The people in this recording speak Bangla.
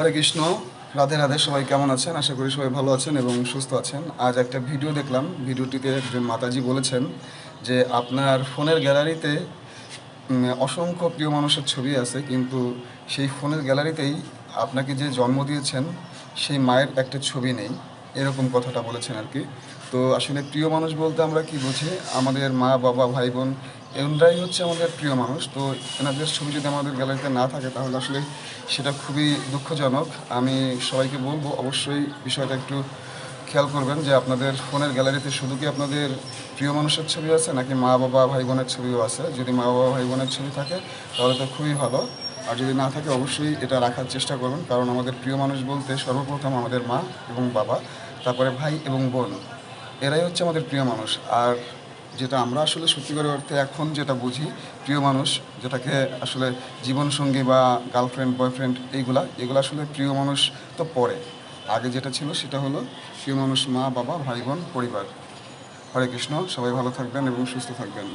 হরে কৃষ্ণ। রাধে রাধে। সবাই কেমন আছেন? আশা করি সবাই ভালো আছেন এবং সুস্থ আছেন। আজ একটা ভিডিও দেখলাম। ভিডিওটিতে একজন মাতাজি বলেছেন যে আপনার ফোনের গ্যালারিতে অসংখ্য প্রিয় মানুষের ছবি আছে, কিন্তু সেই ফোনের গ্যালারিতেই আপনাকে যে জন্ম দিয়েছেন সেই মায়ের একটা ছবি নেই। এরকম কথাটা বলেছেন আর কি। তো আসলে প্রিয় মানুষ বলতে আমরা কি বুঝি? আমাদের মা বাবা ভাই বোন এনারাই হচ্ছে আমাদের প্রিয় মানুষ। তো এনাদের ছবি যদি আমাদের গ্যালারিতে না থাকে তাহলে আসলে সেটা খুবই দুঃখজনক। আমি সবাইকে বলবো অবশ্যই বিষয়টা একটু খেয়াল করবেন যে আপনাদের ফোনের গ্যালারিতে শুধু কি আপনাদের প্রিয় মানুষের ছবি আছে নাকি মা বাবা ভাই বোনের ছবিও আছে। যদি মা বাবা ভাই বোনের ছবি থাকে তাহলে তো খুবই ভালো, আর যদি না থাকে অবশ্যই এটা রাখার চেষ্টা করবেন, কারণ আমাদের প্রিয় মানুষ বলতে সর্বপ্রথম আমাদের মা এবং বাবা, তারপরে ভাই এবং বোন, এরাই হচ্ছে আমাদের প্রিয় মানুষ। আর যেটা আমরা আসলে সত্যিকার অর্থে এখন যেটা বুঝি প্রিয় মানুষ, যেটাকে আসলে জীবনসঙ্গী বা গার্লফ্রেন্ড বয়ফ্রেন্ড এগুলো আসলে প্রিয় মানুষ তো পরে। আগে যেটা ছিল সেটা হলো প্রিয় মানুষ মা বাবা ভাই বোন পরিবার। হরে কৃষ্ণ। সবাই ভালো থাকবেন এবং সুস্থ থাকবেন।